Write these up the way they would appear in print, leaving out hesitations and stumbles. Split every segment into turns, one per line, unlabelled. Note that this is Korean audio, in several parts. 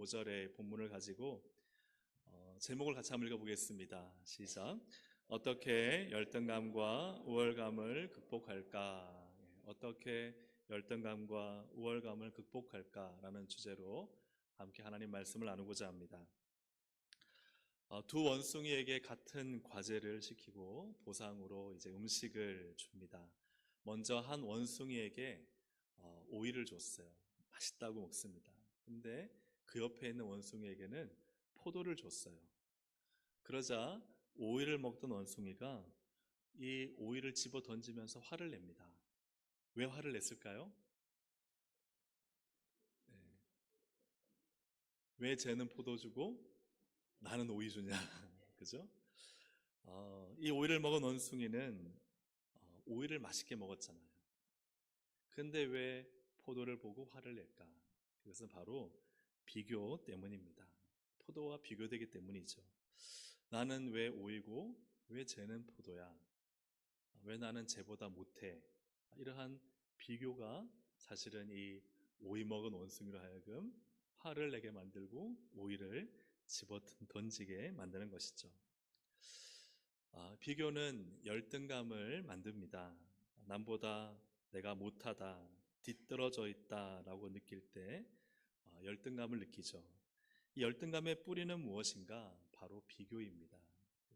5절의 본문을 가지고 제목을 같이 한번 읽어보겠습니다. 시작. 어떻게 열등감과 우월감을 극복할까? 어떻게 열등감과 우월감을 극복할까라는 주제로 함께 하나님 말씀을 나누고자 합니다. 두 원숭이에게 같은 과제를 시키고 보상으로 이제 음식을 줍니다. 먼저 한 원숭이에게 오이를 줬어요. 맛있다고 먹습니다. 근데 그 옆에 있는 원숭이에게는 포도를 줬어요. 그러자 오이를 먹던 원숭이가 이 오이를 집어 던지면서 화를 냅니다. 왜 화를 냈을까요? 네. 왜 쟤는 포도 주고 나는 오이 주냐? 그죠? 이 오이를 먹은 원숭이는 오이를 맛있게 먹었잖아요. 근데 왜 포도를 보고 화를 낼까? 그것은 바로 비교 때문입니다. 포도와 비교되기 때문이죠. 나는 왜 오이고 왜 쟤는 포도야? 왜 나는 쟤보다 못해? 이러한 비교가 사실은 이 오이 먹은 원숭이로 하여금 화를 내게 만들고 오이를 집어 던지게 만드는 것이죠. 비교는 열등감을 만듭니다. 남보다 내가 못하다, 뒤떨어져 있다라고 느낄 때 열등감을 느끼죠. 이 열등감의 뿌리는 무엇인가? 바로 비교입니다.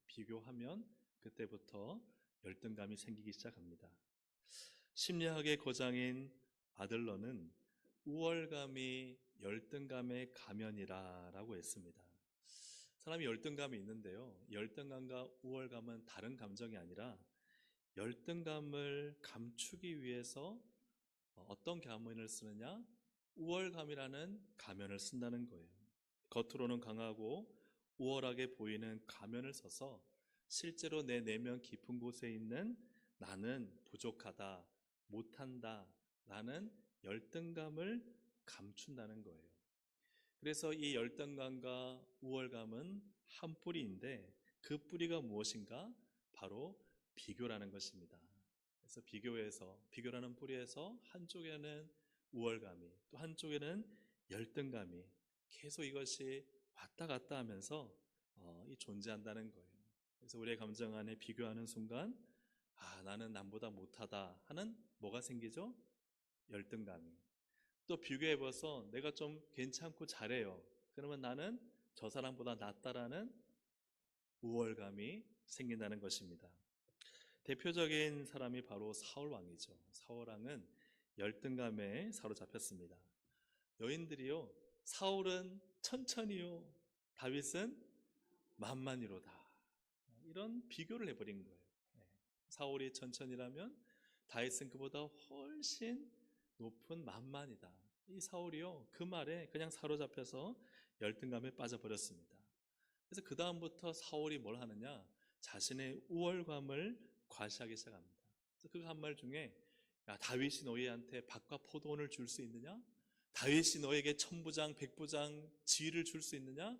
비교하면 그때부터 열등감이 생기기 시작합니다. 심리학의 거장인 아들러는 우월감이 열등감의 가면이라고 했습니다. 사람이 열등감이 있는데요. 열등감과 우월감은 다른 감정이 아니라 열등감을 감추기 위해서 어떤 가면을 쓰느냐? 우월감이라는 가면을 쓴다는 거예요. 겉으로는 강하고 우월하게 보이는 가면을 써서 실제로 내 내면 깊은 곳에 있는 나는 부족하다, 못한다, 라는 열등감을 감춘다는 거예요. 그래서 이 열등감과 우월감은 한 뿌리인데 그 뿌리가 무엇인가? 바로 비교라는 것입니다. 그래서 비교라는 뿌리에서 한쪽에는 우월감이 또 한쪽에는 열등감이 계속 이것이 왔다 갔다 하면서 존재한다는 거예요. 그래서 우리의 감정 안에 비교하는 순간 나는 남보다 못하다 하는 뭐가 생기죠? 열등감이. 또 비교해봐서 내가 좀 괜찮고 잘해요. 그러면 나는 저 사람보다 낫다라는 우월감이 생긴다는 것입니다. 대표적인 사람이 바로 사울왕이죠. 사울왕은 열등감에 사로잡혔습니다. 여인들이요, 사울은 천천히요, 다윗은 만만히로다. 이런 비교를 해버린 거예요. 사울이 천천히라면 다윗은 그보다 훨씬 높은 만만이다. 이 사울이요, 그 말에 그냥 사로잡혀서 열등감에 빠져버렸습니다. 그래서 그 다음부터 사울이 뭘 하느냐? 자신의 우월감을 과시하기 시작합니다. 그래서 그 한 말 중에 야, 다윗이 너희한테 밭과 포도원을 줄 수 있느냐? 다윗이 너에게 천부장, 백부장 지위를 줄 수 있느냐?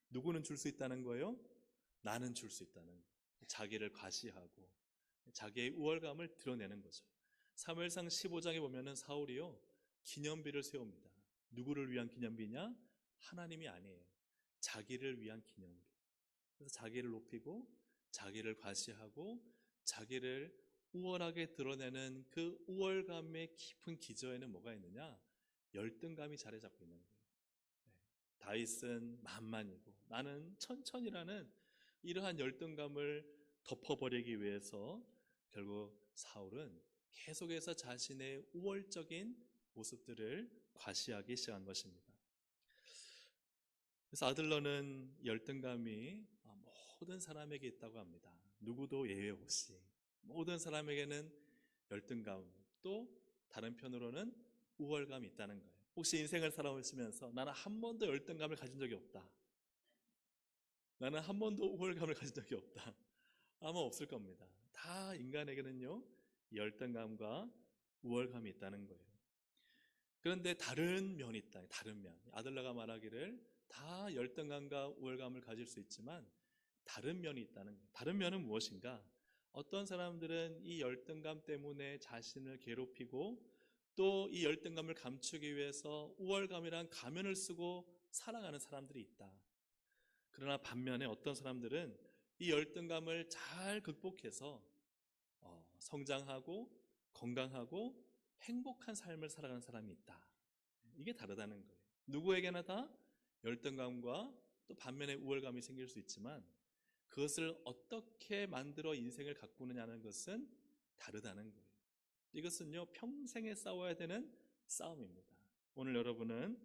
누구는 줄 수 있다는 거예요? 나는 줄 수 있다는 거예요. 자기를 과시하고 자기의 우월감을 드러내는 거죠. 사무엘상 15장에 보면은 사울이요, 기념비를 세웁니다. 누구를 위한 기념비냐? 하나님이 아니에요. 자기를 위한 기념비. 그래서 자기를 높이고 자기를 과시하고 자기를 우월하게 드러내는 그 우월감의 깊은 기저에는 뭐가 있느냐? 열등감이 자리 잡고 있는 거예요. 다윗은 만만이고 나는 천천히라는 이러한 열등감을 덮어버리기 위해서 결국 사울은 계속해서 자신의 우월적인 모습들을 과시하기 시작한 것입니다. 그래서 아들러는 열등감이 모든 사람에게 있다고 합니다. 누구도 예외 없이 모든 사람에게는 열등감, 또 다른 편으로는 우월감이 있다는 거예요. 혹시 인생을 살아오시면서 나는 한 번도 열등감을 가진 적이 없다, 나는 한 번도 우월감을 가진 적이 없다, 아마 없을 겁니다. 다 인간에게는요, 열등감과 우월감이 있다는 거예요. 그런데 다른 면이 있다. 다른 면. 아들러가 말하기를 다 열등감과 우월감을 가질 수 있지만 다른 면이 있다는 거예요. 다른 면은 무엇인가? 어떤 사람들은 이 열등감 때문에 자신을 괴롭히고 또 이 열등감을 감추기 위해서 우월감이란 가면을 쓰고 살아가는 사람들이 있다. 그러나 반면에 어떤 사람들은 이 열등감을 잘 극복해서 성장하고 건강하고 행복한 삶을 살아가는 사람이 있다. 이게 다르다는 거예요. 누구에게나 다 열등감과 또 반면에 우월감이 생길 수 있지만 그것을 어떻게 만들어 인생을 가꾸느냐는 것은 다르다는 거예요. 이것은요, 평생에 싸워야 되는 싸움입니다. 오늘 여러분은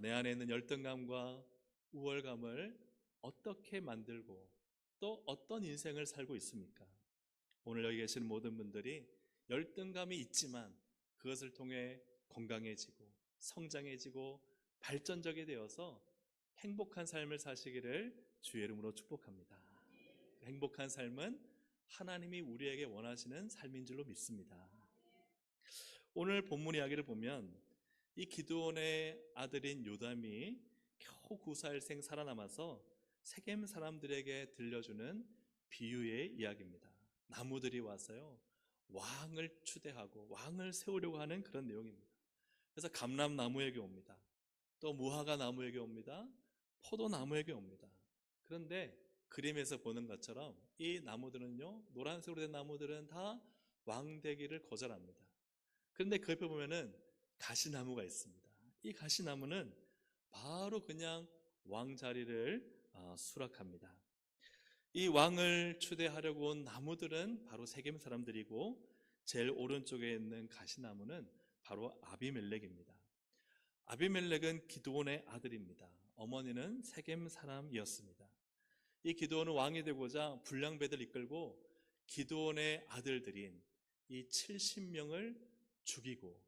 내 안에 있는 열등감과 우월감을 어떻게 만들고 또 어떤 인생을 살고 있습니까? 오늘 여기 계신 모든 분들이 열등감이 있지만 그것을 통해 건강해지고 성장해지고 발전적이 되어서 행복한 삶을 사시기를 주의 이름으로 축복합니다. 행복한 삶은 하나님이 우리에게 원하시는 삶인 줄로 믿습니다. 오늘 본문 이야기를 보면 이 기드온의 아들인 요담이 겨우 9살생 살아남아서 세겜 사람들에게 들려주는 비유의 이야기입니다. 나무들이 와서요, 왕을 추대하고 왕을 세우려고 하는 그런 내용입니다. 그래서 감람나무에게 옵니다. 또 무화과 나무에게 옵니다. 포도나무에게 옵니다. 그런데 그림에서 보는 것처럼 이 나무들은요, 노란색으로 된 나무들은 다 왕되기를 거절합니다. 그런데 그 옆에 보면은 가시나무가 있습니다. 이 가시나무는 바로 그냥 왕 자리를 수락합니다. 이 왕을 추대하려고 온 나무들은 바로 세겜 사람들이고 제일 오른쪽에 있는 가시나무는 바로 아비멜렉입니다. 아비멜렉은 기드온의 아들입니다. 어머니는 세겜 사람이었습니다. 이 기드온은 왕이 되고자 불량배들 이끌고 기드온의 아들들인 이 70명을 죽이고,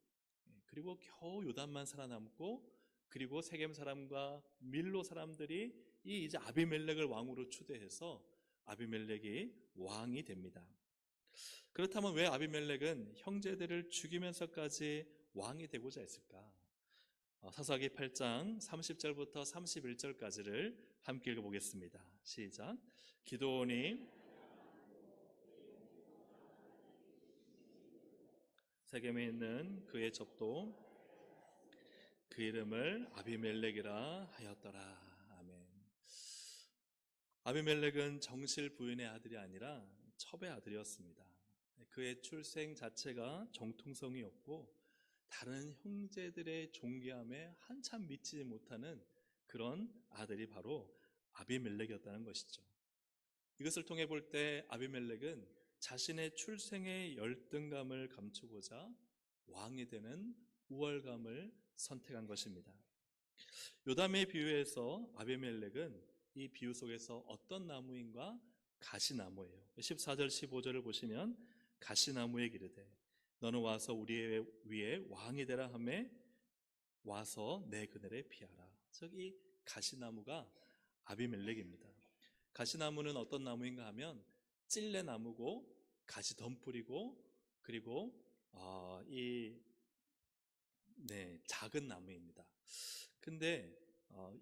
그리고 겨우 요단만 살아남고, 그리고 세겜 사람과 밀로 사람들이 이 이제 아비멜렉을 왕으로 추대해서 아비멜렉이 왕이 됩니다. 그렇다면 왜 아비멜렉은 형제들을 죽이면서까지 왕이 되고자 했을까? 사사기 8장 30절부터 31절까지를 함께 읽어보겠습니다. 시작. 기드온이 세겜에 있는 그의 족도 그 이름을 아비멜렉이라 하였더라. 아멘. 아비멜렉은 정실 부인의 아들이 아니라 첩의 아들이었습니다. 그의 출생 자체가 정통성이 없고 다른 형제들의 존귀함에 한참 미치지 못하는 그런 아들이 바로 아비멜렉이었다는 것이죠. 이것을 통해 볼 때 아비멜렉은 자신의 출생의 열등감을 감추고자 왕이 되는 우월감을 선택한 것입니다. 요담의 비유에서 아비멜렉은 이 비유 속에서 어떤 나무인가? 가시나무예요. 14절 15절을 보시면 가시나무에 기르되 너는 와서 우리 위에 왕이 되라 하매 와서 내 그늘에 피하라. 즉 이 가시나무가 아비멜렉입니다. 가시나무는 어떤 나무인가 하면 찔레나무고 가시 덤불이고, 그리고 작은 나무입니다. 근데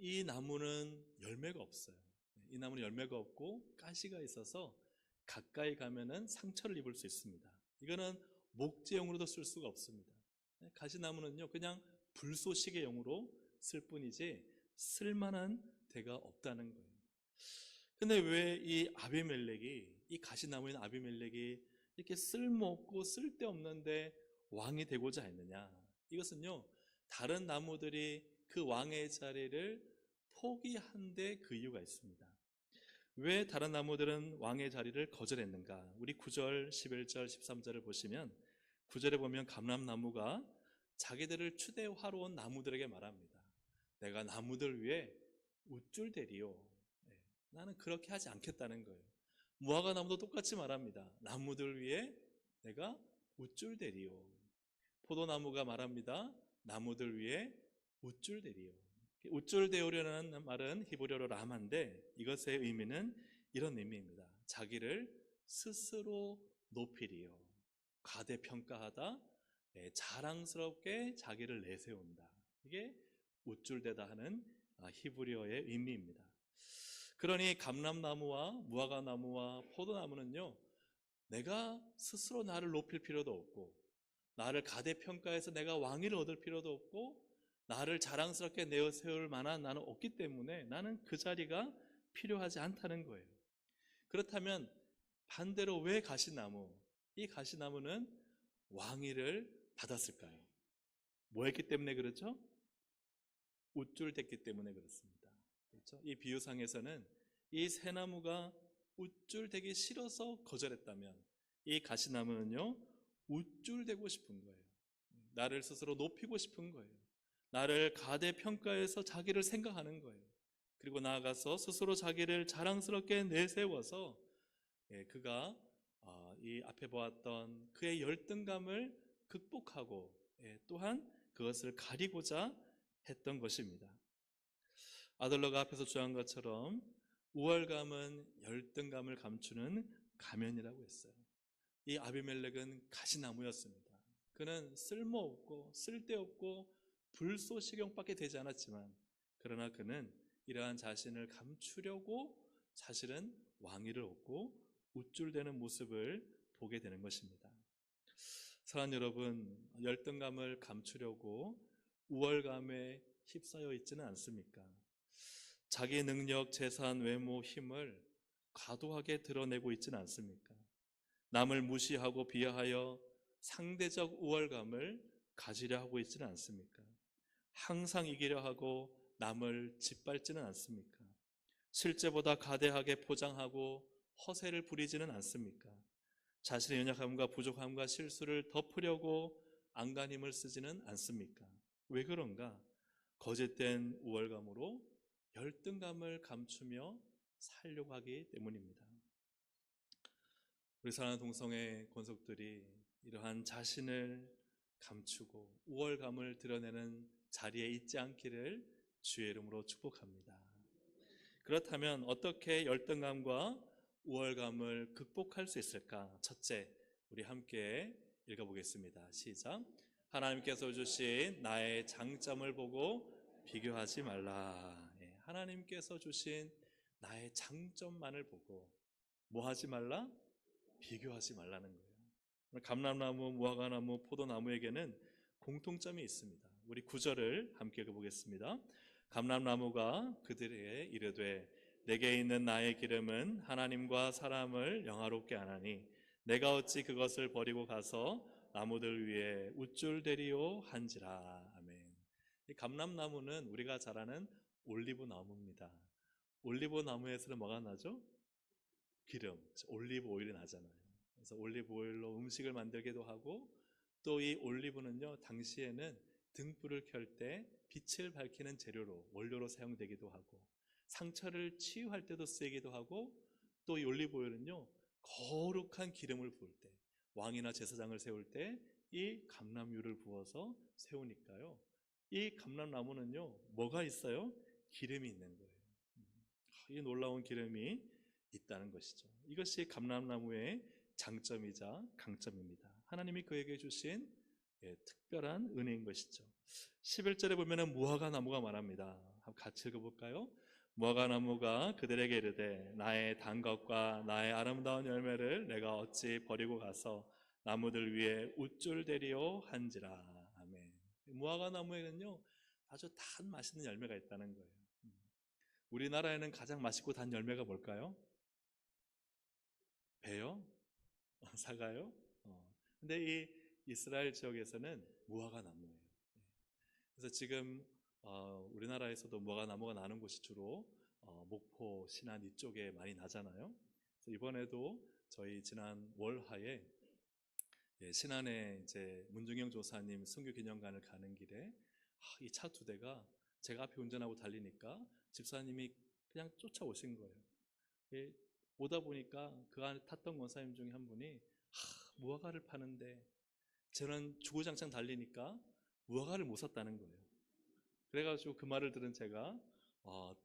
이 나무는 열매가 없어요. 이 나무는 열매가 없고 가시가 있어서 가까이 가면은 상처를 입을 수 있습니다. 이거는 목재용으로도 쓸 수가 없습니다. 가시나무는요, 그냥 불쏘시개용으로 쓸 뿐이지 쓸만한 데가 없다는 거예요. 근데 왜 이 가시나무인 아비멜렉이 이렇게 쓸모없고 쓸데없는데 왕이 되고자 했느냐? 이것은요, 다른 나무들이 그 왕의 자리를 포기한 데 그 이유가 있습니다. 왜 다른 나무들은 왕의 자리를 거절했는가? 우리 9절, 11절, 13절을 보시면 9절에 보면 감람나무가 자기들을 추대하러 온 나무들에게 말합니다. 내가 나무들 위에 우쭐대리요. 나는 그렇게 하지 않겠다는 거예요. 무화과 나무도 똑같이 말합니다. 나무들 위에 내가 우쭐대리요. 포도나무가 말합니다. 나무들 위에 우쭐대리요. 우쭐대오려는 말은 히브리어로 라마인데 이것의 의미는 이런 의미입니다. 자기를 스스로 높이리요. 과대평가하다, 자랑스럽게 자기를 내세운다. 이게 우쭐대다 하는 히브리어의 의미입니다. 그러니 감람나무와 무화과나무와 포도나무는요, 내가 스스로 나를 높일 필요도 없고 나를 가대평가해서 내가 왕위를 얻을 필요도 없고 나를 자랑스럽게 내세울 만한 나는 없기 때문에 나는 그 자리가 필요하지 않다는 거예요. 그렇다면 반대로 왜 가시나무? 이 가시나무는 왕위를 받았을까요? 뭐 했기 때문에 그렇죠? 우쭐댔기 때문에 그렇습니다. 그렇죠? 이 비유상에서는 이 새 나무가 우쭐대기 싫어서 거절했다면 이 가시나무는요, 우쭐대고 싶은 거예요. 나를 스스로 높이고 싶은 거예요. 나를 가대평가해서 자기를 생각하는 거예요. 그리고 나아가서 스스로 자기를 자랑스럽게 내세워서 그가 이 앞에 보았던 그의 열등감을 극복하고 또한 그것을 가리고자 했던 것입니다. 아들러가 앞에서 주장한 것처럼 우월감은 열등감을 감추는 가면이라고 했어요. 이 아비멜렉은 가시나무였습니다. 그는 쓸모없고 쓸데없고 불쏘시경밖에 되지 않았지만 그러나 그는 이러한 자신을 감추려고 사실은 왕위를 얻고 우쭐대는 모습을 보게 되는 것입니다. 사랑하는 여러분, 열등감을 감추려고 우월감에 휩싸여 있지는 않습니까? 자기 능력, 재산, 외모, 힘을 과도하게 드러내고 있지는 않습니까? 남을 무시하고 비하하여 상대적 우월감을 가지려 하고 있지는 않습니까? 항상 이기려 하고 남을 짓밟지는 않습니까? 실제보다 가대하게 포장하고 허세를 부리지는 않습니까? 자신의 연약함과 부족함과 실수를 덮으려고 안간힘을 쓰지는 않습니까? 왜 그런가? 거짓된 우월감으로 열등감을 감추며 살려고 하기 때문입니다. 우리 사랑하는 동성애 권속들이 이러한 자신을 감추고 우월감을 드러내는 자리에 있지 않기를 주의 이름으로 축복합니다. 그렇다면 어떻게 열등감과 우월감을 극복할 수 있을까? 첫째, 우리 함께 읽어보겠습니다. 시작. 하나님께서 주신 나의 장점을 보고 비교하지 말라. 하나님께서 주신 나의 장점만을 보고 뭐 하지 말라? 비교하지 말라는 거예요. 감람나무, 무화과나무, 포도나무에게는 공통점이 있습니다. 우리 9절을 함께 읽어보겠습니다. 감람나무가 그들에게 이르되 내게 있는 나의 기름은 하나님과 사람을 영화롭게 하나니 내가 어찌 그것을 버리고 가서 나무들 위에 우쭐대리오 한지라. 아멘. 이 감람나무는 우리가 잘 아는 올리브 나무입니다. 올리브 나무에서는 뭐가 나죠? 기름, 올리브 오일이 나잖아요. 그래서 올리브 오일로 음식을 만들기도 하고 또 이 올리브는요, 당시에는 등불을 켤 때 빛을 밝히는 재료로, 원료로 사용되기도 하고 상처를 치유할 때도 쓰이기도 하고 또 이 올리브 오일은요, 거룩한 기름을 부을 때, 왕이나 제사장을 세울 때 이 감람유를 부어서 세우니까요, 이 감람나무는요, 뭐가 있어요? 기름이 있는 거예요. 이 놀라운 기름이 있다는 것이죠. 이것이 감람나무의 장점이자 강점입니다. 하나님이 그에게 주신 특별한 은혜인 것이죠. 11절에 보면은 무화과 나무가 말합니다. 한번 같이 읽어볼까요? 무화과 나무가 그들에게 이르되 나의 단 것과 나의 아름다운 열매를 내가 어찌 버리고 가서 나무들 위에 우쭐대리오 한지라. 아멘. 무화과 나무에는요, 아주 단 맛있는 열매가 있다는 거예요. 우리나라에는 가장 맛있고 단 열매가 뭘까요? 배요? 사과요? 근데 이 이스라엘 지역에서는 무화과 나무예요. 그래서 지금 우리나라에서도 무화과 나무가 나는 곳이 주로 목포, 신안 이쪽에 많이 나잖아요. 그래서 이번에도 저희 지난 월하에 신안에 이제 문중영 조사님 순교 기념관을 가는 길에 이 차 2대가 제가 앞에 운전하고 달리니까 집사님이 그냥 쫓아오신 거예요. 오다 보니까 그 안에 탔던 권사님 중에 한 분이 무화과를 파는데 저는 주구장창 달리니까 무화과를 못 샀다는 거예요. 그래가지고 그 말을 들은 제가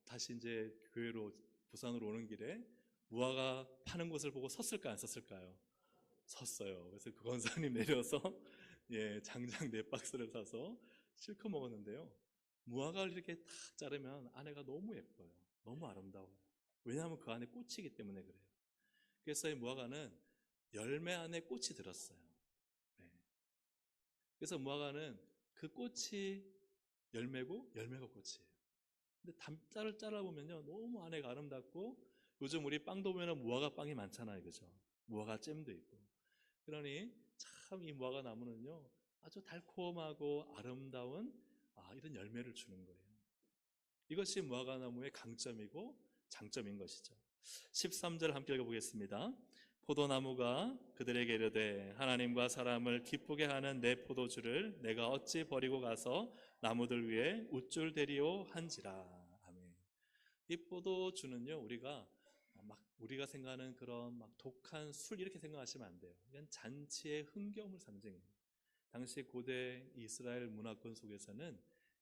다시 이제 교회로 부산으로 오는 길에 무화과 파는 곳을 보고 섰을까 안 섰을까요? 섰어요. 그래서 그 권사님 내려서 장장 4박스를 사서 실컷 먹었는데요. 무화과를 이렇게 탁 자르면 안에가 너무 예뻐요. 너무 아름다워요. 왜냐하면 그 안에 꽃이기 때문에 그래요. 그래서 이 무화과는 열매 안에 꽃이 들었어요. 그래서 무화과는 그 꽃이 열매고 열매가 꽃이에요. 근데 단자를 잘라보면요, 너무 안에가 아름답고, 요즘 우리 빵도 보면 무화과 빵이 많잖아요, 그죠? 무화과 잼도 있고. 그러니 참 이 무화과 나무는요, 아주 달콤하고 아름다운 이런 열매를 주는 거예요. 이것이 무화과 나무의 강점이고 장점인 것이죠. 13절 함께 읽어보겠습니다. 포도나무가 그들에게 이르되 하나님과 사람을 기쁘게 하는 내 포도주를 내가 어찌 버리고 가서 나무들 위에 우쭐대리오 한지라. 아멘. 이 포도주는요, 우리가 생각하는 그런 막 독한 술 이렇게 생각하시면 안 돼요. 이건 잔치의 흥겨움을 상징해요. 당시 고대 이스라엘 문화권 속에서는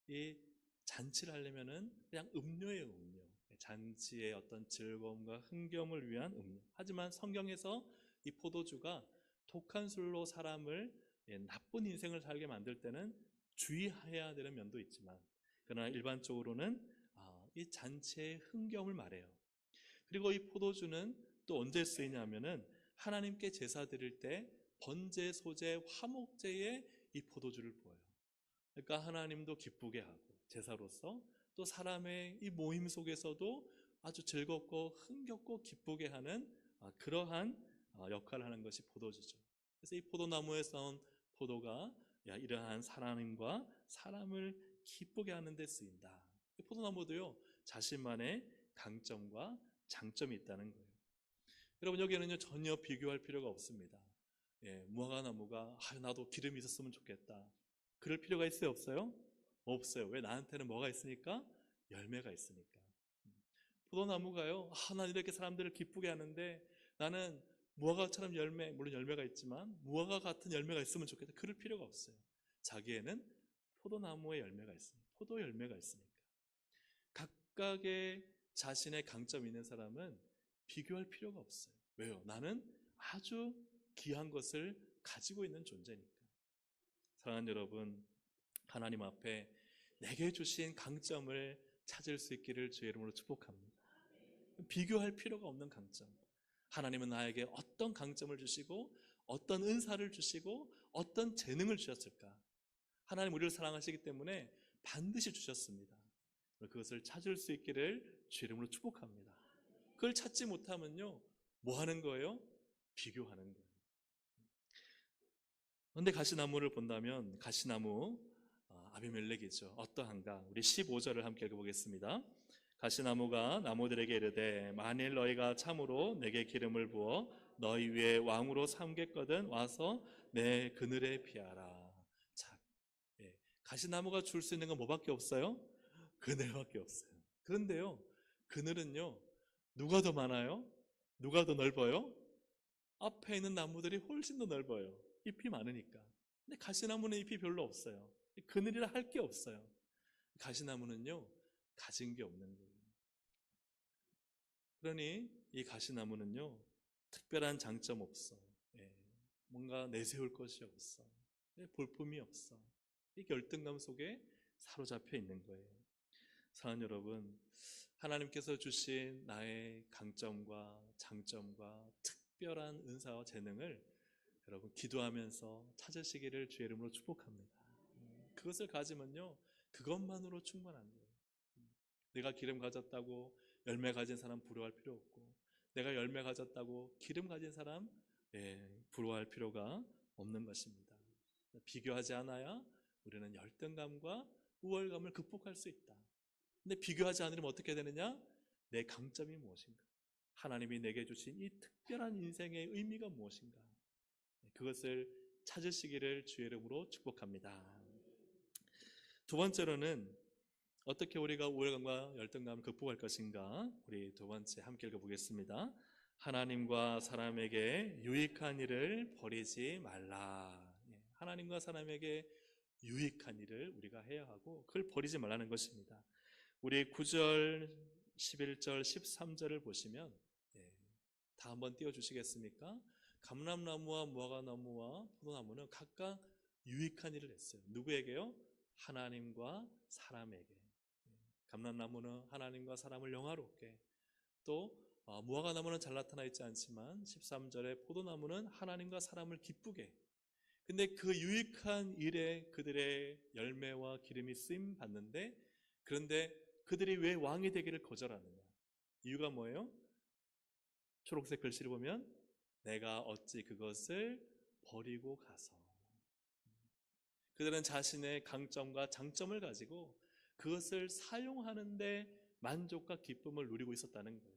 이 잔치를 하려면은 그냥 음료예요, 음료. 잔치의 어떤 즐거움과 흥겨움을 위한 음료. 하지만 성경에서 이 포도주가 독한 술로 사람을 나쁜 인생을 살게 만들 때는 주의해야 되는 면도 있지만, 그러나 일반적으로는 이 잔치의 흥겨움을 말해요. 그리고 이 포도주는 또 언제 쓰이냐면은 하나님께 제사 드릴 때 번제, 소제, 화목제에 이 포도주를 부어요. 그러니까 하나님도 기쁘게 하고 제사로서, 또 사람의 이 모임 속에서도 아주 즐겁고 흥겹고 기쁘게 하는 그러한 역할을 하는 것이 포도주죠. 그래서 이 포도나무에서 온 포도가 이러한 하나님과 사람을 기쁘게 하는 데 쓰인다. 이 포도나무도요, 자신만의 강점과 장점이 있다는 거예요. 여러분, 여기에는요 전혀 비교할 필요가 없습니다. 무화과 나무가 나도 기름이 있었으면 좋겠다, 그럴 필요가 있어요, 없어요? 없어요. 왜? 나한테는 뭐가 있으니까? 열매가 있으니까. 포도나무가요, 난 이렇게 사람들을 기쁘게 하는데 나는 무화과처럼 물론 열매가 있지만 무화과 같은 열매가 있으면 좋겠다, 그럴 필요가 없어요. 자기에는 포도나무의 열매가 있습니다. 포도 열매가 있으니까. 각각의 자신의 강점이 있는 사람은 비교할 필요가 없어요. 왜요? 나는 아주 귀한 것을 가지고 있는 존재니까. 사랑하는 여러분, 하나님 앞에 내게 주신 강점을 찾을 수 있기를 주의 이름으로 축복합니다. 비교할 필요가 없는 강점. 하나님은 나에게 어떤 강점을 주시고 어떤 은사를 주시고 어떤 재능을 주셨을까? 하나님 우리를 사랑하시기 때문에 반드시 주셨습니다. 그것을 찾을 수 있기를 주의 이름으로 축복합니다. 그걸 찾지 못하면요, 뭐 하는 거예요? 비교하는 거예요. 그런데 가시나무를 본다면 가시나무 아비멜렉이죠. 어떠한가? 우리 15절을 함께 읽어보겠습니다. 가시나무가 나무들에게 이르되 만일 너희가 참으로 내게 기름을 부어 너희 위에 왕으로 삼겠거든 와서 내 그늘에 피하라. 자, 가시나무가 줄 수 있는 건 뭐밖에 없어요? 그늘밖에 없어요. 그런데요, 그늘은요, 누가 더 많아요? 누가 더 넓어요? 앞에 있는 나무들이 훨씬 더 넓어요. 잎이 많으니까. 근데 가시나무는 잎이 별로 없어요. 그늘이라 할 게 없어요. 가시나무는요, 가진 게 없는 거예요. 그러니 이 가시나무는요, 특별한 장점 없어. 뭔가 내세울 것이 없어. 볼품이 없어. 이 열등감 속에 사로잡혀 있는 거예요. 사랑하는 여러분, 하나님께서 주신 나의 강점과 장점과 특별한 은사와 재능을 여러분 기도하면서 찾으시기를 주의 이름으로 축복합니다. 그것을 가지면요, 그것만으로 충분한 거예요. 내가 기름 가졌다고 열매 가진 사람 부러워할 필요 없고, 내가 열매 가졌다고 기름 가진 사람 부러워할 필요가 없는 것입니다. 비교하지 않아야 우리는 열등감과 우월감을 극복할 수 있다. 근데 비교하지 않으면 어떻게 되느냐? 내 강점이 무엇인가? 하나님이 내게 주신 이 특별한 인생의 의미가 무엇인가? 그것을 찾으시기를 주의 이름으로 축복합니다. 두 번째로는 어떻게 우리가 우월감과 열등감을 극복할 것인가? 우리 두 번째 함께 읽어보겠습니다. 하나님과 사람에게 유익한 일을 버리지 말라. 하나님과 사람에게 유익한 일을 우리가 해야 하고 그걸 버리지 말라는 것입니다. 우리 9절, 11절, 13절을 보시면 다 한번 띄워주시겠습니까? 감람나무와 무화과나무와 포도나무는 각각 유익한 일을 했어요. 누구에게요? 하나님과 사람에게. 감람나무는 하나님과 사람을 영화롭게, 또 무화과나무는 잘 나타나 있지 않지만 13절에 포도나무는 하나님과 사람을 기쁘게, 근데 그 유익한 일에 그들의 열매와 기름이 쓰임 받는데, 그런데 그들이 왜 왕이 되기를 거절하느냐? 이유가 뭐예요? 초록색 글씨를 보면 내가 어찌 그것을 버리고 가서. 그들은 자신의 강점과 장점을 가지고 그것을 사용하는데 만족과 기쁨을 누리고 있었다는 거예요.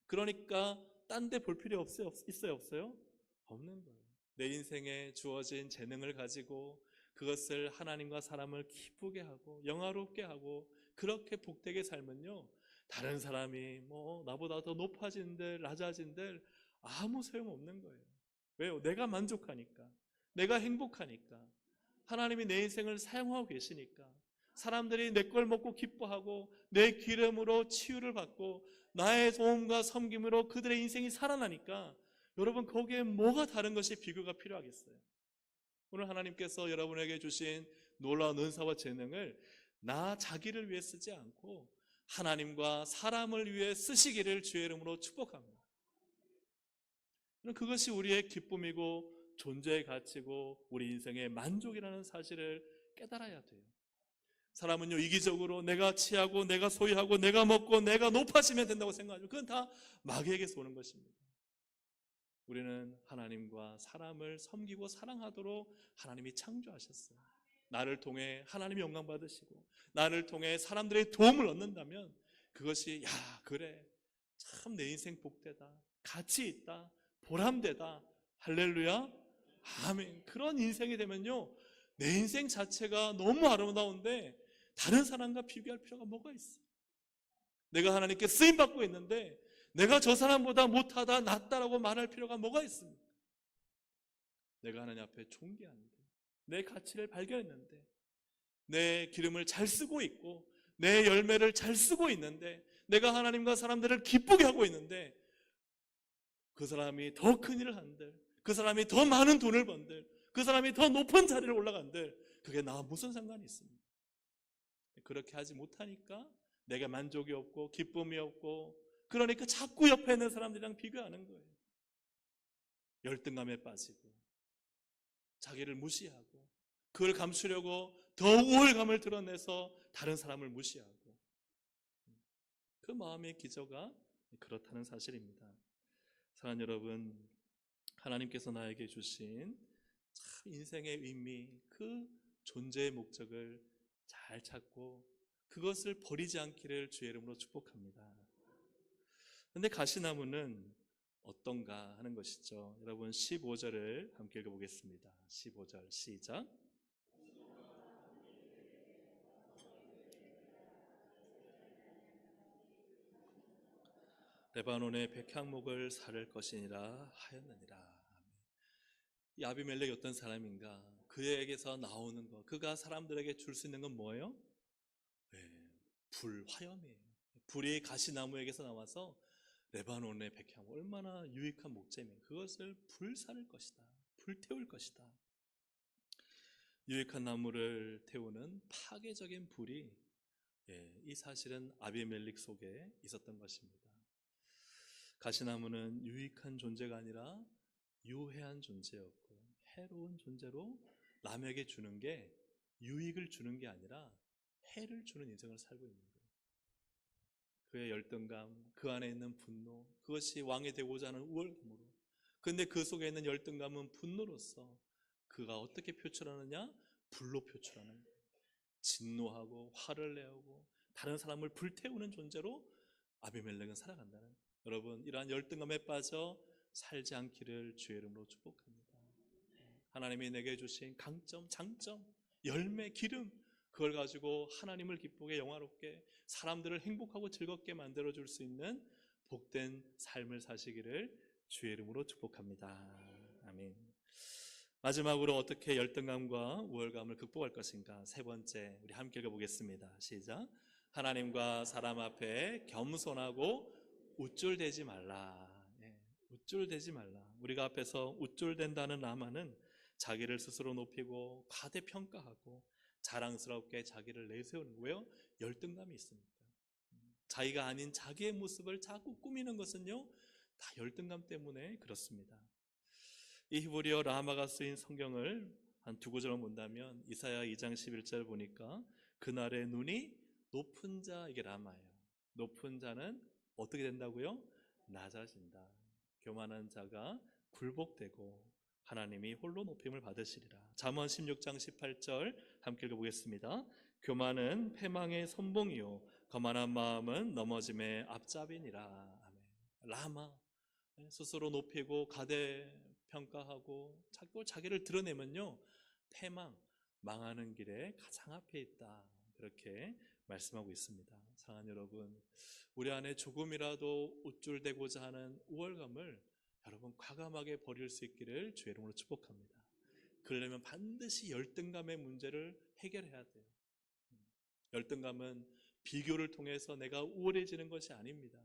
그러니까 딴 데 볼 필요 있어요, 없어요? 없는 거예요. 내 인생에 주어진 재능을 가지고 그것을 하나님과 사람을 기쁘게 하고 영화롭게 하고 그렇게 복되게 살면요, 다른 사람이 뭐 나보다 더 높아진들 낮아진들 아무 소용없는 거예요. 왜요? 내가 만족하니까, 내가 행복하니까, 하나님이 내 인생을 사용하고 계시니까, 사람들이 내 걸 먹고 기뻐하고 내 기름으로 치유를 받고 나의 도움과 섬김으로 그들의 인생이 살아나니까, 여러분 거기에 뭐가 다른 것이 비교가 필요하겠어요? 오늘 하나님께서 여러분에게 주신 놀라운 은사와 재능을 나 자기를 위해 쓰지 않고 하나님과 사람을 위해 쓰시기를 주의 이름으로 축복합니다. 그것이 우리의 기쁨이고 존재의 가치고 우리 인생의 만족이라는 사실을 깨달아야 돼요. 사람은요, 이기적으로 내가 취하고 내가 소유하고 내가 먹고 내가 높아지면 된다고 생각하죠. 그건 다 마귀에게서 오는 것입니다. 우리는 하나님과 사람을 섬기고 사랑하도록 하나님이 창조하셨어요. 나를 통해 하나님이 영광 받으시고 나를 통해 사람들의 도움을 얻는다면 그것이 야, 그래, 참 내 인생 복되다, 가치 있다, 보람되다, 할렐루야, 아멘. 그런 인생이 되면요, 내 인생 자체가 너무 아름다운데 다른 사람과 비교할 필요가 뭐가 있어? 내가 하나님께 쓰임받고 있는데 내가 저 사람보다 못하다, 낫다라고 말할 필요가 뭐가 있습니까? 내가 하나님 앞에 존귀한데, 내 가치를 발견했는데, 내 기름을 잘 쓰고 있고 내 열매를 잘 쓰고 있는데, 내가 하나님과 사람들을 기쁘게 하고 있는데 그 사람이 더 큰 일을 한들, 그 사람이 더 많은 돈을 번들, 그 사람이 더 높은 자리를 올라간들 그게 나와 무슨 상관이 있습니까? 그렇게 하지 못하니까 내가 만족이 없고 기쁨이 없고, 그러니까 자꾸 옆에 있는 사람들이랑 비교하는 거예요. 열등감에 빠지고 자기를 무시하고 그걸 감추려고 더 우월감을 드러내서 다른 사람을 무시하고, 그 마음의 기저가 그렇다는 사실입니다. 사랑하는 여러분, 하나님께서 나에게 주신 참 인생의 의미, 그 존재의 목적을 잘 찾고 그것을 버리지 않기를 주의 이름으로 축복합니다. 그런데 가시나무는 어떤가 하는 것이죠. 여러분 15절을 함께 읽어보겠습니다. 15절 시작. 레바논의 백향목을 사를 것이니라 하였느니라. 이 아비멜렉이 어떤 사람인가? 그에게서 나오는 것, 그가 사람들에게 줄 수 있는 건 뭐예요? 네, 불, 화염이에요. 불이 가시나무에게서 나와서 레바논의 백향목, 얼마나 유익한 목재면 그것을 불사를 것이다, 불태울 것이다. 유익한 나무를 태우는 파괴적인 불이, 이 사실은 아비멜렉 속에 있었던 것입니다. 가시나무는 유익한 존재가 아니라 유해한 존재였고 해로운 존재로 남에게 주는 게, 유익을 주는 게 아니라 해를 주는 인생을 살고 있는 거예요. 그의 열등감, 그 안에 있는 분노, 그것이 왕이 되고자 하는 우월감으로, 그런데 그 속에 있는 열등감은 분노로서 그가 어떻게 표출하느냐? 불로 표출하는 거예요. 진노하고 화를 내고 다른 사람을 불태우는 존재로 아비멜렉은 살아간다는 거예요. 여러분, 이러한 열등감에 빠져 살지 않기를 주의 이름으로 축복합니다. 하나님이 내게 주신 강점, 장점, 열매, 기름, 그걸 가지고 하나님을 기쁘게 영화롭게 사람들을 행복하고 즐겁게 만들어줄 수 있는 복된 삶을 사시기를 주의 이름으로 축복합니다. 아멘. 마지막으로 어떻게 열등감과 우월감을 극복할 것인가? 세 번째, 우리 함께 읽어보겠습니다. 시작. 하나님과 사람 앞에 겸손하고 우쭐대지 말라. 우쭐대지 말라. 우리가 앞에서 우쭐댄다는 라마는 자기를 스스로 높이고 과대평가하고 자랑스럽게 자기를 내세우는 거예요. 열등감이 있으니까. 자기가 아닌 자기의 모습을 자꾸 꾸미는 것은요, 다 열등감 때문에 그렇습니다. 이 히브리어 라마가 쓰인 성경을 한 두 구절을 본다면 이사야 2장 11절 보니까 그날의 눈이 높은 자, 이게 라마예요. 높은 자는 어떻게 된다고요? 낮아진다. 교만한 자가 굴복되고 하나님이 홀로 높임을 받으시리라. 잠언 16장 18절 함께 읽어보겠습니다. 교만은 패망의 선봉이요 거만한 마음은 넘어짐의 앞잡이니라. 아멘. 라마, 스스로 높이고 가대평가하고 자기를 드러내면요 패망, 망하는 길에 가장 앞에 있다, 그렇게 말씀하고 있습니다. 사랑하는 여러분, 우리 안에 조금이라도 우쭐대고자 하는 우월감을 여러분 과감하게 버릴 수 있기를 주의 이름으로 축복합니다. 그러려면 반드시 열등감의 문제를 해결해야 돼요. 열등감은 비교를 통해서 내가 우월해지는 것이 아닙니다.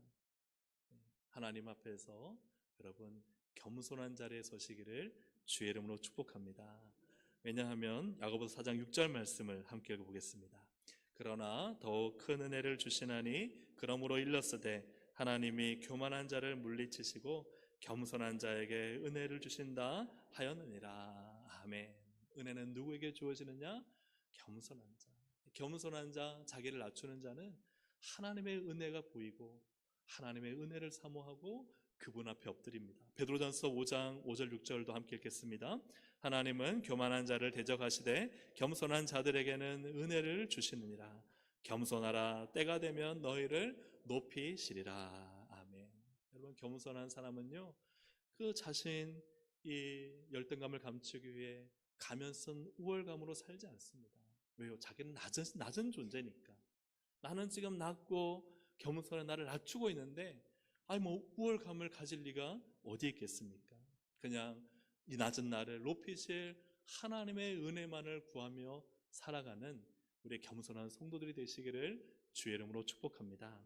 하나님 앞에서 여러분 겸손한 자리에 서시기를 주의 이름으로 축복합니다. 왜냐하면 야고보서 4장 6절 말씀을 함께 읽어보겠습니다. 그러나 더욱 큰 은혜를 주시나니 그러므로 일렀으되 하나님이 교만한 자를 물리치시고 겸손한 자에게 은혜를 주신다 하였느니라. 아멘. 은혜는 누구에게 주어지느냐? 겸손한 자. 겸손한 자, 자기를 낮추는 자는 하나님의 은혜가 보이고 하나님의 은혜를 사모하고 그분 앞에 엎드립니다. 베드로전서 5장 5절 6절도 함께 읽겠습니다. 하나님은 교만한 자를 대적하시되 겸손한 자들에게는 은혜를 주시느니라. 겸손하라, 때가 되면 너희를 높이시리라. 아멘. 여러분, 겸손한 사람은요 그 자신 이 열등감을 감추기 위해 가면 쓴 우월감으로 살지 않습니다. 왜요? 자기는 낮은 존재니까. 나는 지금 낮고 겸손한 나를 낮추고 있는데 우월감을 가질 리가 어디 있겠습니까? 그냥 이 낮은 나를 높이실 하나님의 은혜만을 구하며 살아가는 우리 겸손한 성도들이 되시기를 주의 이름으로 축복합니다.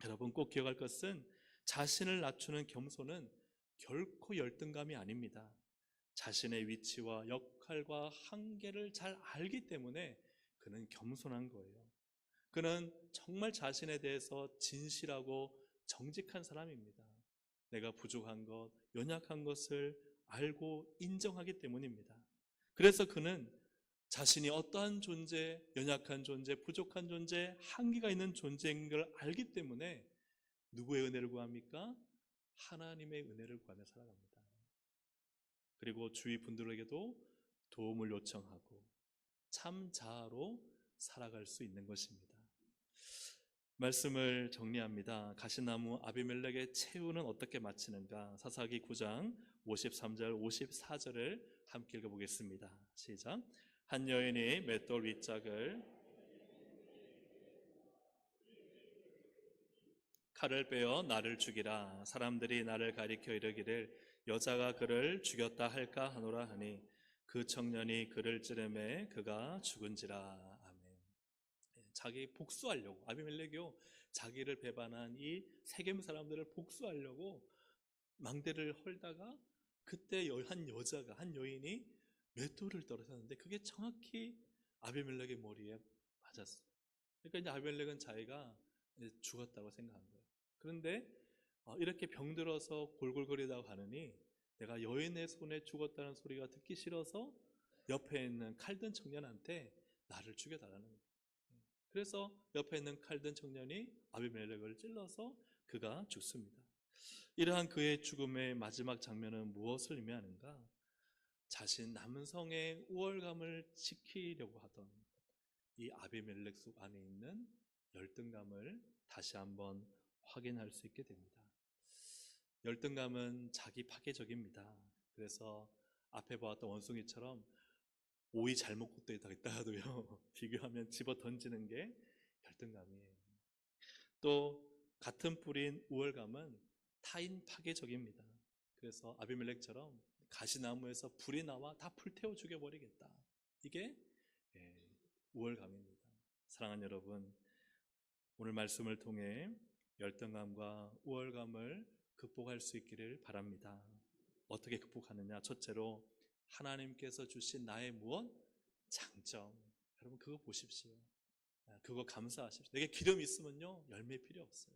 여러분, 꼭 기억할 것은 자신을 낮추는 겸손은 결코 열등감이 아닙니다. 자신의 위치와 역할과 한계를 잘 알기 때문에 그는 겸손한 거예요. 그는 정말 자신에 대해서 진실하고 정직한 사람입니다. 내가 부족한 것, 연약한 것을 알고 인정하기 때문입니다. 그래서 그는 자신이 어떠한 존재, 연약한 존재, 부족한 존재, 한계가 있는 존재인 걸 알기 때문에 누구의 은혜를 구합니까? 하나님의 은혜를 구하며 살아갑니다. 그리고 주위 분들에게도 도움을 요청하고 참 자아로 살아갈 수 있는 것입니다. 말씀을 정리합니다. 가시나무 아비멜렉의 최후는 어떻게 마치는가? 사사기 9장 53절 54절을 함께 읽어보겠습니다. 시작. 한 여인이 맷돌 윗짝을 칼을 빼어 나를 죽이라. 사람들이 나를 가리켜 이르기를 여자가 그를 죽였다 할까 하노라 하니 그 청년이 그를 찌르매 그가 죽은지라. 자기 복수하려고, 아비멜렉이요 자기를 배반한 이 세겜 사람들을 복수하려고 망대를 헐다가 그때 한 여인이 맷돌을 떨어졌는데 그게 정확히 아비멜렉의 머리에 맞았어요. 그러니까 이제 아비멜렉은 자기가 이제 죽었다고 생각한 거예요. 그런데 이렇게 병들어서 골골거리다가 가느니 내가 여인의 손에 죽었다는 소리가 듣기 싫어서 옆에 있는 칼든 청년한테 나를 죽여달라는 거예요. 그래서 옆에 있는 칼든 청년이 아비멜렉을 찔러서 그가 죽습니다. 이러한 그의 죽음의 마지막 장면은 무엇을 의미하는가? 자신 남성의 우월감을 지키려고 하던 이 아비멜렉 속 안에 있는 열등감을 다시 한번 확인할 수 있게 됩니다. 열등감은 자기 파괴적입니다. 그래서 앞에 보았던 원숭이처럼 오이 잘 먹고 또 있다가도요 비교하면 집어 던지는 게 열등감이에요. 또 같은 뿌리인 우월감은 타인 파괴적입니다. 그래서 아비멜렉처럼 가시나무에서 불이 나와 다 불태워 죽여버리겠다, 이게 우월감입니다. 사랑하는 여러분, 오늘 말씀을 통해 열등감과 우월감을 극복할 수 있기를 바랍니다. 어떻게 극복하느냐? 첫째로 하나님께서 주신 나의 무엇? 장점. 여러분 그거 보십시오. 그거 감사하십시오. 내게 기름이 있으면요 열매 필요 없어요.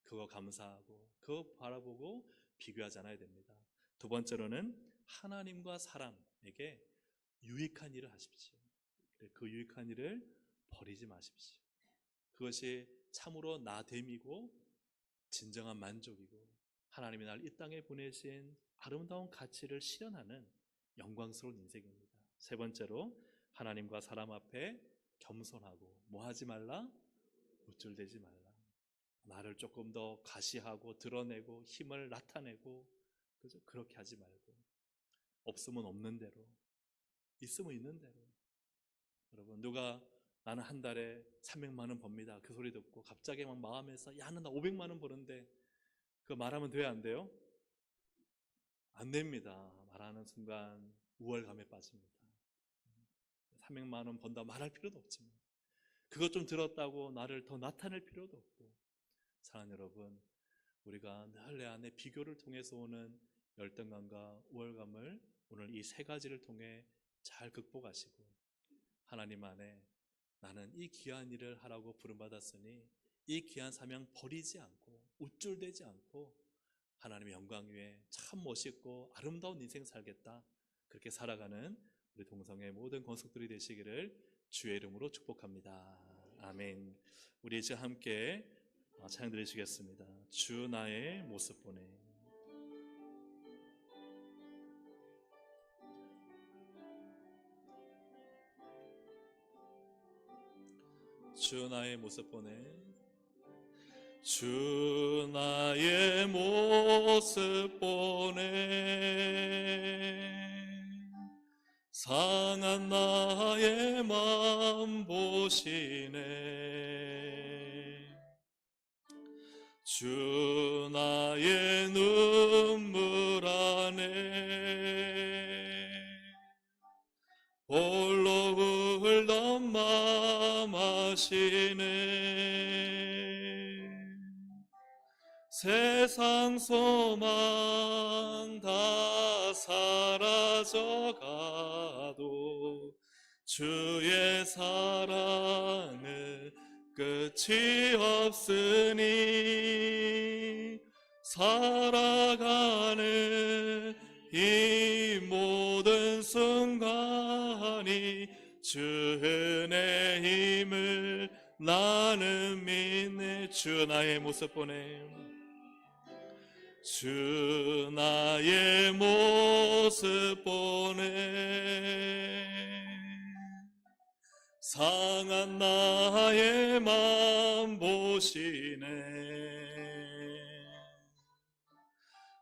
그거 감사하고 그거 바라보고 비교하지 않아야 됩니다. 두 번째로는 하나님과 사람에게 유익한 일을 하십시오. 그 유익한 일을 버리지 마십시오. 그것이 참으로 나됨이고 진정한 만족이고 하나님이 날 이 땅에 보내신 아름다운 가치를 실현하는 영광스러운 인생입니다. 세 번째로 하나님과 사람 앞에 겸손하고 뭐 하지 말라? 우쭐대지 말라. 나를 조금 더 과시하고 드러내고 힘을 나타내고 그렇게 하지 말고 없으면 없는 대로, 있으면 있는 대로. 여러분, 누가 나는 한 달에 300만 원 법니다 그 소리 듣고 갑자기 막 마음에서 야, 나 500만 원 버는데 그거 말하면 돼요, 안 돼요? 안 됩니다. 말하는 순간 우월감에 빠집니다. 300만 원 번다 말할 필요도 없지만 그것 좀 들었다고 나를 더 나타낼 필요도 없고, 사랑하는 여러분, 우리가 늘 내 안에 비교를 통해서 오는 열등감과 우월감을 오늘 이 세 가지를 통해 잘 극복하시고 하나님 안에 나는 이 귀한 일을 하라고 부름받았으니 이 귀한 사명 버리지 않고 우쭐대지 않고 하나님의 영광 위에 참 멋있고 아름다운 인생 살겠다, 그렇게 살아가는 우리 동성의 모든 권속들이 되시기를 주의 이름으로 축복합니다. 아멘. 우리 이제 함께 찬양 드리시겠습니다. 주 나의 모습 보네. 주 나의 모습 보네. 주 나의 모습 보네. 상한 나의 맘 보시네. 주 나의 눈물 안에 홀로 울던 맘 아시네. 세상 소망 다 사라져가도 주의 사랑은 끝이 없으니 살아가는 이 모든 순간이 주 은혜 힘을 나는 믿네. 주 나의 모습 보네. 주 나의 모습 보네. 상한 나의 맘 보시네.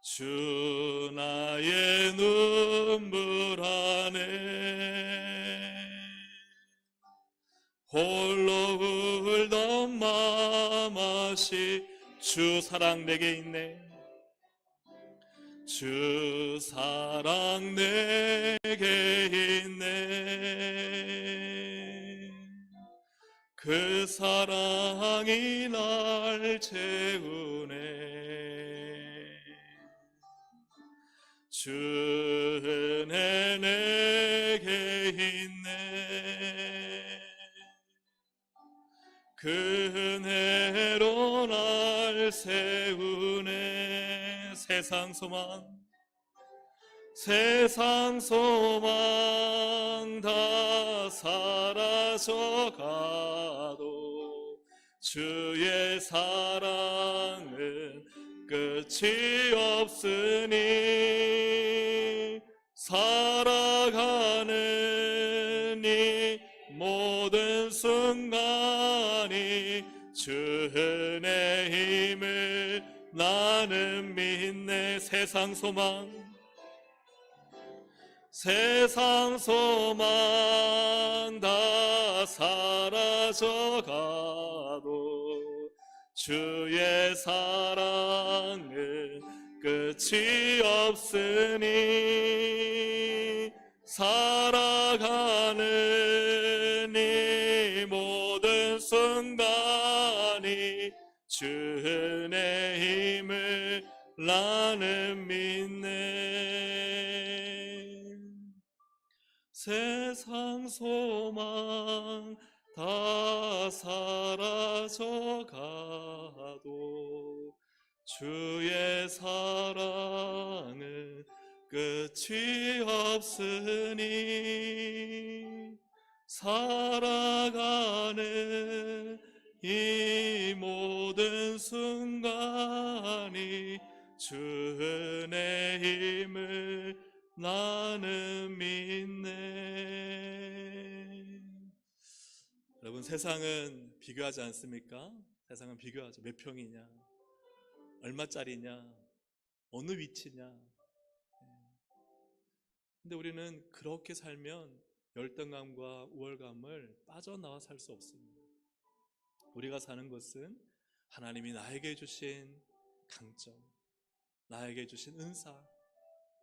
주 나의 눈물 안에 홀로 울던 맘 아시. 주 사랑 내게 있네. 주 사랑 내게 있네. 그 사랑이 날 채우네. 주 은혜 내게 있네. 그 은혜로 날 세우네. 세상 소망 다 사라져가도 주의 사랑은 끝이 없으니 살아가는 이 모든 순간이 주 은혜 힘을 나는 믿네. 세상 소망 다 사라져가도 주의 사랑은 끝이 없으니 살아가는 이 모든 순간이 주 은혜 힘을 나는 믿네. 세상 소망 다 사라져가도 주의 사랑은 끝이 없으니 살아가는 이 모든 순간이 주 은혜 힘을 나는 믿네. 여러분, 세상은 비교하지 않습니까? 세상은 비교하죠. 몇 평이냐, 얼마짜리냐, 어느 위치냐. 근데 우리는 그렇게 살면 열등감과 우월감을 빠져나와 살 수 없습니다. 우리가 사는 것은 하나님이 나에게 주신 강점, 나에게 주신 은사,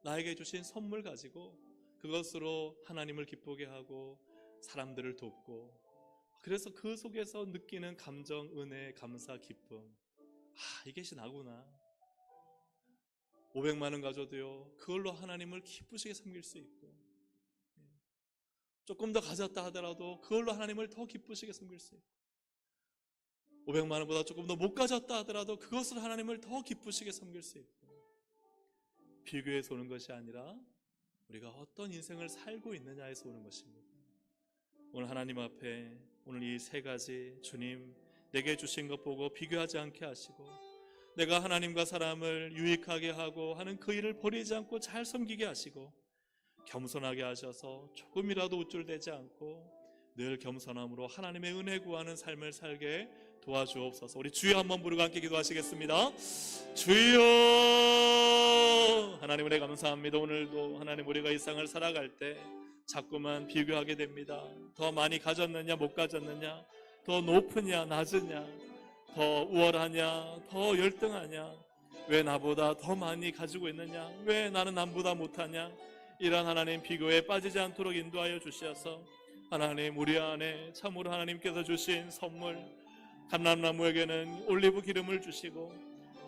나에게 주신 선물 가지고 그것으로 하나님을 기쁘게 하고 사람들을 돕고, 그래서 그 속에서 느끼는 감정, 은혜, 감사, 기쁨, 이것이 나구나. 500만 원 가져도요, 그걸로 하나님을 기쁘시게 섬길 수 있고, 조금 더 가졌다 하더라도 그걸로 하나님을 더 기쁘시게 섬길 수 있고, 500만 원보다 조금 더 못 가졌다 하더라도 그것을 하나님을 더 기쁘시게 섬길 수 있고, 비교해서 오는 것이 아니라 우리가 어떤 인생을 살고 있느냐에서 오는 것입니다. 오늘 하나님 앞에 오늘 이 세 가지, 주님 내게 주신 것 보고 비교하지 않게 하시고, 내가 하나님과 사람을 유익하게 하고 하는 그 일을 버리지 않고 잘 섬기게 하시고, 겸손하게 하셔서 조금이라도 우쭐대지 않고 늘 겸손함으로 하나님의 은혜 구하는 삶을 살게 도와주옵소서. 우리 주여 한번 부르고 함께 기도하시겠습니다. 주여, 하나님 은혜 감사합니다. 오늘도 하나님 우리가 이 세상을 살아갈 때 자꾸만 비교하게 됩니다. 더 많이 가졌느냐 못 가졌느냐, 더 높으냐 낮으냐, 더 우월하냐 더 열등하냐, 왜 나보다 더 많이 가지고 있느냐, 왜 나는 남보다 못하냐, 이런 하나님 비교에 빠지지 않도록 인도하여 주시어서 하나님 우리 안에 참으로 하나님께서 주신 선물, 감람나무에게는 올리브 기름을 주시고,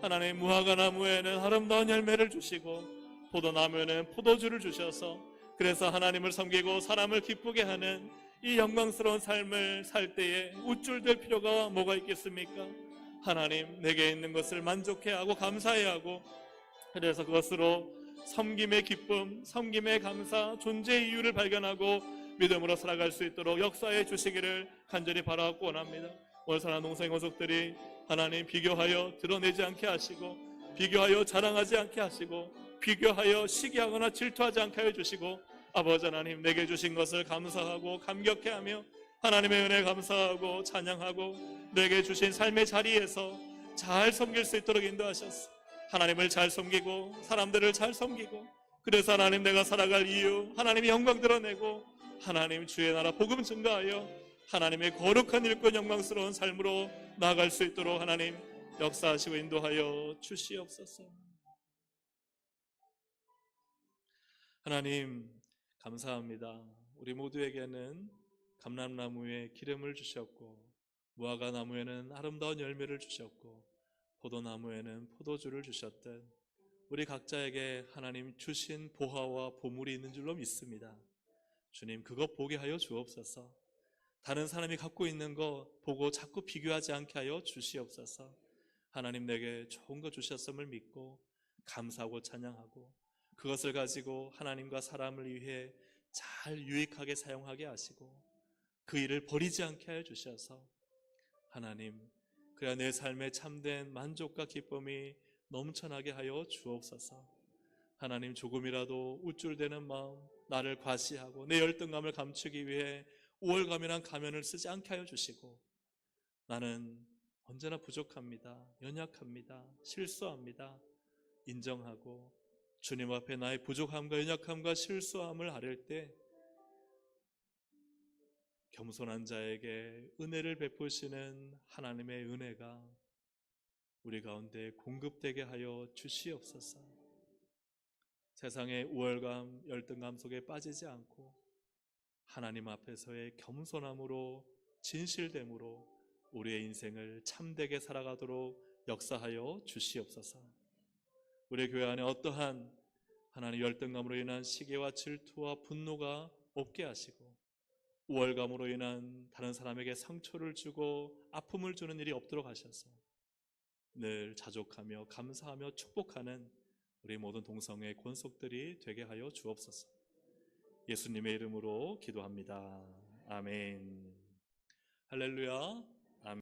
하나님 무화과나무에는 아름다운 열매를 주시고, 포도나무에는 포도주를 주셔서 그래서 하나님을 섬기고 사람을 기쁘게 하는 이 영광스러운 삶을 살 때에 우쭐될 필요가 뭐가 있겠습니까? 하나님 내게 있는 것을 만족해하고 감사해하고, 그래서 그것으로 섬김의 기쁨, 섬김의 감사, 존재의 이유를 발견하고 믿음으로 살아갈 수 있도록 역사해 주시기를 간절히 바라고 원합니다. 오늘 사랑하는 동생 원속들이 하나님 비교하여 드러내지 않게 하시고, 비교하여 자랑하지 않게 하시고, 비교하여 시기하거나 질투하지 않게 하여 주시고, 아버지 하나님 내게 주신 것을 감사하고 감격해하며 하나님의 은혜 감사하고 찬양하고 내게 주신 삶의 자리에서 잘 섬길 수 있도록 인도하셨어. 하나님을 잘 섬기고 사람들을 잘 섬기고, 그래서 하나님 내가 살아갈 이유, 하나님의 영광 드러내고 하나님 주의 나라 복음 증가하여 하나님의 거룩한 일꾼 영광스러운 삶으로 나아갈 수 있도록 하나님 역사하시고 인도하여 주시옵소서. 하나님 감사합니다. 우리 모두에게는 감람나무에 기름을 주셨고, 무화과나무에는 아름다운 열매를 주셨고, 포도나무에는 포도주를 주셨듯 우리 각자에게 하나님 주신 보화와 보물이 있는 줄로 믿습니다. 주님 그것 보게 하여 주옵소서. 다른 사람이 갖고 있는 거 보고 자꾸 비교하지 않게 하여 주시옵소서. 하나님 내게 좋은 거 주셨음을 믿고 감사하고 찬양하고 그것을 가지고 하나님과 사람을 위해 잘 유익하게 사용하게 하시고 그 일을 버리지 않게 하여 주셔서 하나님 그래야 내 삶에 참된 만족과 기쁨이 넘쳐나게 하여 주옵소서. 하나님 조금이라도 우쭐대는 마음, 나를 과시하고 내 열등감을 감추기 위해 우월감이란 가면을 쓰지 않게 하여 주시고, 나는 언제나 부족합니다. 연약합니다. 실수합니다. 인정하고 주님 앞에 나의 부족함과 연약함과 실수함을 아뢰 때 겸손한 자에게 은혜를 베푸시는 하나님의 은혜가 우리 가운데 공급되게 하여 주시옵소서. 세상의 우월감, 열등감 속에 빠지지 않고 하나님 앞에서의 겸손함으로 진실됨으로 우리의 인생을 참되게 살아가도록 역사하여 주시옵소서. 우리 교회 안에 어떠한 하나님 열등감으로 인한 시기와 질투와 분노가 없게 하시고, 우월감으로 인한 다른 사람에게 상처를 주고 아픔을 주는 일이 없도록 하셔서 늘 자족하며 감사하며 축복하는 우리 모든 동성애 권속들이 되게 하여 주옵소서. 예수님의 이름으로 기도합니다. 아멘. 할렐루야.